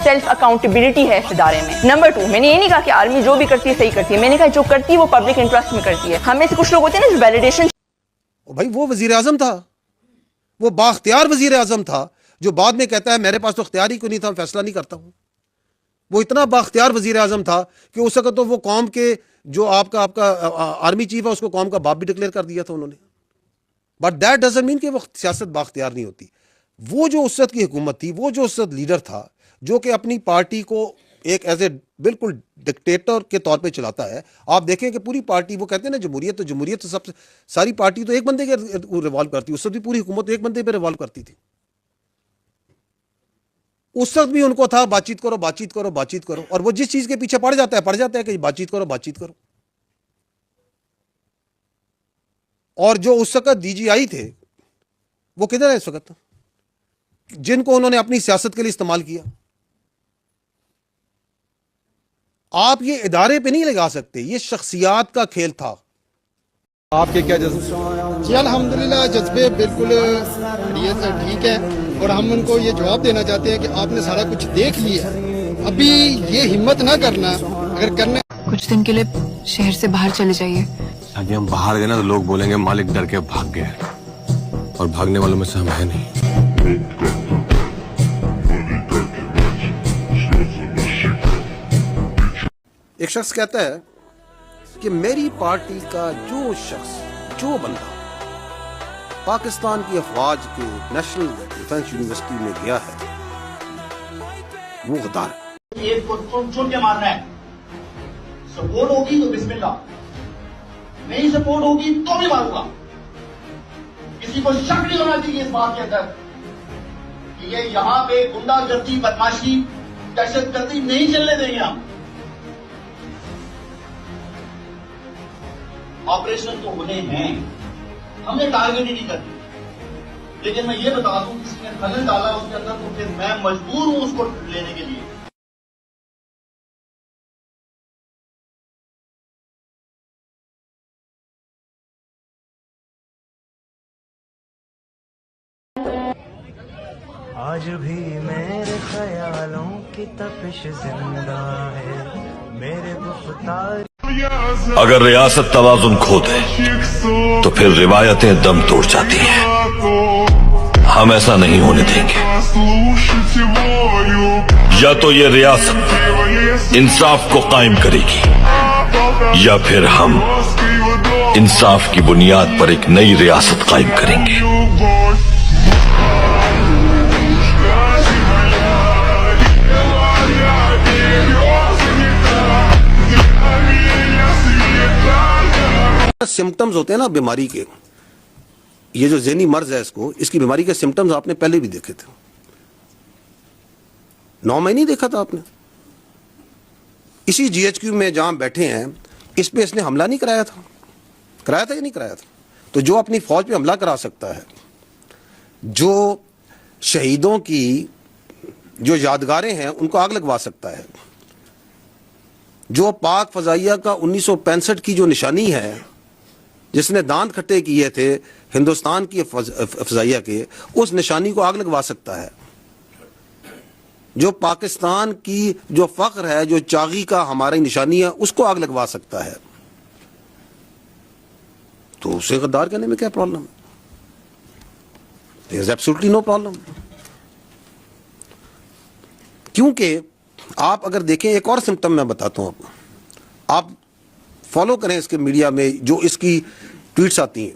Self accountability ہے اس ادارے میں. نمبر 2, میں نے یہ نہیں کہا کہ آرمی جو بھی کرتی ہے صحیح کرتی ہے, میں نے کہا جو کرتی ہے وہ پبلک انٹرسٹ میں کرتی ہے. ہم میں سے کچھ لوگ ہوتے ہیں نا جو ویلیڈیشن. بھائی وہ وزیر اعظم تھا, وہ بااختیار وزیر اعظم تھا, جو بعد میں کہتا ہے میرے پاس تو اختیار ہی کوئی نہیں تھا, فیصلہ نہیں کرتا ہوں. وہ اتنا بااختیار وزیر اعظم تھا کہ اس وقت تو وہ قوم کے جو آپ کا آرمی چیف ہے اس کو قوم کا باپ بھی ڈکلیئر کر دیا تھا انہوں نے. بٹ دیٹ ڈزنٹ مین کہ وہ سیاست بااختیار نہیں ہوتی. وہ جو اس وقت کی حکومت تھی, وہ جو اس وقت لیڈر تھا, جو کہ اپنی پارٹی کو ایک ایز اے بالکل ڈکٹیٹر کے طور پہ چلاتا ہے. آپ دیکھیں کہ پوری پارٹی, وہ کہتے ہیں نا جمہوریت, تو جمہوریت تو سب سے ساری پارٹی تو ایک بندے کے ریوالو کرتی, اس وقت بھی پوری حکومت ایک بندے پہ ریوالو کرتی تھی. اس وقت بھی ان کو تھا بات چیت کرو, بات چیت کرو, بات چیت کرو, اور وہ جس چیز کے پیچھے پڑ جاتا ہے کہ بات چیت کرو, بات چیت کرو. اور جو اس وقت ڈی جی آئی تھے وہ کدھر ہے اس وقت, جن کو انہوں نے اپنی سیاست کے لیے استعمال کیا. آپ یہ ادارے پہ نہیں لگا سکتے, یہ شخصیات کا کھیل تھا. آپ کے کیا جذبے؟ جی الحمدللہ جذبے بالکل ٹھیک ہے, اور ہم ان کو یہ جواب دینا چاہتے ہیں کہ آپ نے سارا کچھ دیکھ لیا, ابھی یہ ہمت نہ کرنا, اگر کرنے کچھ دن کے لیے شہر سے باہر چلے جائیے. اگر ہم باہر گئے نا تو لوگ بولیں گے مالک ڈر کے بھاگ گئے, اور بھاگنے والوں میں سے ہم ہیں نہیں. ایک شخص کہتا ہے کہ میری پارٹی کا جو شخص, جو بندہ پاکستان کی افواج کے نیشنل ڈیفنس یونیورسٹی میں گیا ہے وہ غدار ہے. ایک کو چن کے مارنا ہے. سپورٹ ہوگی تو بسم اللہ, نہیں سپورٹ ہوگی تو بھی ماروں گا. کسی کو شک نہیں ہونا چاہیے اس بات کے اندر کہ یہ یہاں پہ گنڈا گردی, بدماشی, دہشت گردی نہیں چلنے دیں گے. ہم آپریشن تو ہونے ہیں, ہم نے ٹارگیٹ ہی نہیں کرنی. لیکن میں یہ بتا دوں کسی نے خلل ڈالا اس کے اندر تو پھر میں مجبور ہوں اس کو لینے کے لیے. آج بھی میرے خیالوں کی تپش زندہ ہے, میرے گفتار. اگر ریاست توازن کھو دے تو پھر روایتیں دم توڑ جاتی ہیں. ہم ایسا نہیں ہونے دیں گے. یا تو یہ ریاست انصاف کو قائم کرے گی, یا پھر ہم انصاف کی بنیاد پر ایک نئی ریاست قائم کریں گے. سمٹمز ہوتے ہیں نا بیماری کے, یہ جو ذہنی مرض ہے اس کی بیماری کے سمٹمز آپ نے پہلے بھی دیکھے تھے. 9 مہینے دیکھا تھا آپ نے. اسی جی ایچ کیو میں جہاں بیٹھے ہیں اس پہ اس نے حملہ نہیں کرایا تھا یا نہیں کرایا تھا. تو جو اپنی فوج پہ حملہ کرا سکتا ہے, جو شہیدوں کی جو یادگاریں ہیں ان کو آگ لگوا سکتا ہے, جو پاک فضائیہ کا 1965 کی جو نشانی ہے جس نے دانت کھٹے کیے تھے ہندوستان کی فضائیہ کے, اس نشانی کو آگ لگوا سکتا ہے. جو پاکستان کی جو فخر ہے, جو چاغی کا ہماری نشانی ہے, اس کو آگ لگوا سکتا ہے. تو اسے غدار کہنے میں کیا پرابلم ہے؟ There is absolutely no problem. کیونکہ آپ اگر دیکھیں, ایک اور سمٹم میں بتاتا ہوں آپ فالو کریں اس کے میڈیا میں جو اس کی ٹویٹس آتی ہیں,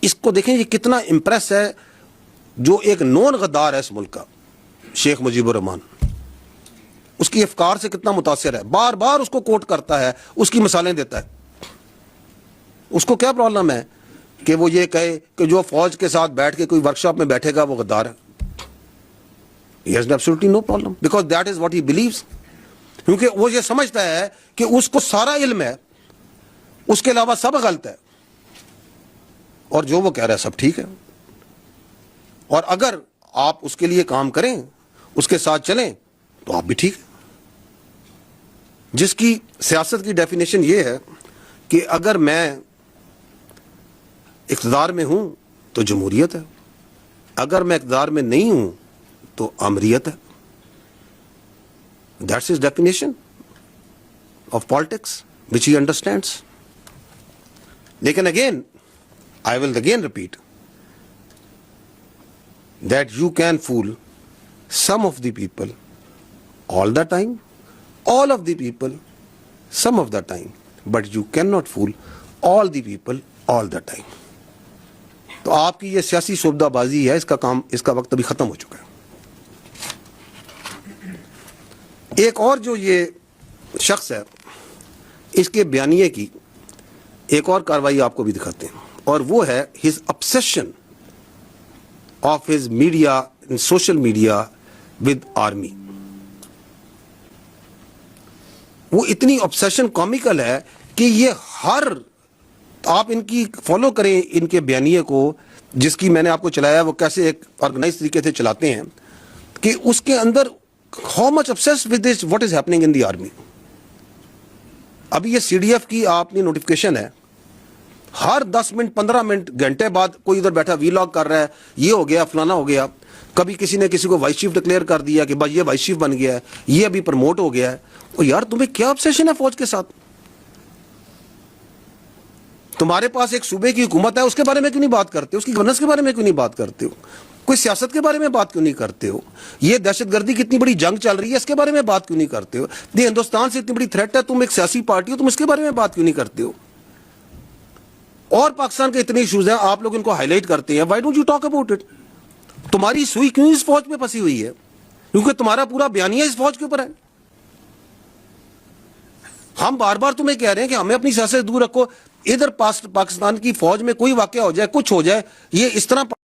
اس کو دیکھیں یہ کتنا امپریس ہے. جو ایک نون غدار ہے اس ملک کا, شیخ مجیب الرحمان, اس کی افکار سے کتنا متاثر ہے, بار بار اس کو کوٹ کرتا ہے, اس کی مثالیں دیتا ہے. اس کو کیا پرابلم ہے کہ وہ یہ کہے کہ جو فوج کے ساتھ بیٹھ کے کوئی ورکشاپ میں بیٹھے گا وہ غدار ہے. He has absolutely no problem because that is what he believes. کیونکہ وہ یہ سمجھتا ہے کہ اس کو سارا علم ہے, اس کے علاوہ سب غلط ہے, اور جو وہ کہہ رہا ہے سب ٹھیک ہے. اور اگر آپ اس کے لیے کام کریں, اس کے ساتھ چلیں, تو آپ بھی ٹھیک ہیں. جس کی سیاست کی ڈیفینیشن یہ ہے کہ اگر میں اقتدار میں ہوں تو جمہوریت ہے, اگر میں اقتدار میں نہیں ہوں تو آمریت ہے. That's his definition of politics, which he understands. Lekin again, I will again repeat that you can fool some of the people all the time, all of the people some of the time, but you cannot fool all the people all the time. تو آپ کی یہ سیاسی سودہ بازی ہے، اس کا کام، اس کا وقت ابھی ختم ہو چکا ہے. ایک اور جو یہ شخص ہے، اس کے بیانیے کی ایک اور کاروائی آپ کو بھی دکھاتے ہیں، اور وہ ہے his obsession of his media, social media with army. وہ اتنی obsession comical ہے کہ یہ ہر، آپ ان کی فالو کریں ان کے بیانیے کو، جس کی میں نے آپ کو چلایا، وہ کیسے ایک آرگنائز طریقے سے چلاتے ہیں، کہ اس کے اندر how much obsessed with this what is happening in the army. ابھی یہ سی ڈی ایف کی آپ نے نوٹیفکیشن ہے، ہر 10 منٹ 15 منٹ گھنٹے بعد کوئی ادھر بیٹھا وی لاگ کر رہا ہے، یہ ہو گیا فلانا ہو گیا. کبھی کسی نے کسی کو وائس چیف ڈکلیئر کر دیا کہ بھائی یہ وائس چیف بن گیا ہے، یہ ابھی پروموٹ ہو گیا ہے. اور یار تمہیں کیا obsession ہے فوج کے ساتھ؟ تمہارے پاس ایک صوبے کی حکومت ہے، اس کے بارے میں کیوں نہیں بات کرتے ہو؟ اس کی گورننس کے بارے میں کیوں نہیں بات کرتے ہو؟ کوئی سیاست کے بارے میں بات کیوں نہیں کرتے ہو؟ یہ دہشت گردی کی اتنی بڑی جنگ چل رہی ہے، اس کے بارے میں بات کیوں نہیں کرتے ہو؟ یہ ہندوستان سے اتنی بڑی تھریٹ ہے، تم ایک سیاسی پارٹی ہو، تم اس کے بارے میں بات کیوں نہیں کرتے ہو؟ اور پاکستان کے اتنے ایشوز ہیں، آپ لوگ ان کو ہائی لائٹ کرتے ہیں. Why don't you talk about it? تمہاری سوئی کیوں اس فوج پہ پھنسی ہوئی ہے؟ کیونکہ تمہارا پورا بیانیہ اس فوج کے اوپر ہے. ہم بار بار تمہیں کہہ رہے ہیں کہ ہمیں اپنی سیاست سے دور رکھو. ادھر پاکستان کی فوج میں کوئی واقعہ ہو جائے، کچھ ہو جائے، یہ اس طرح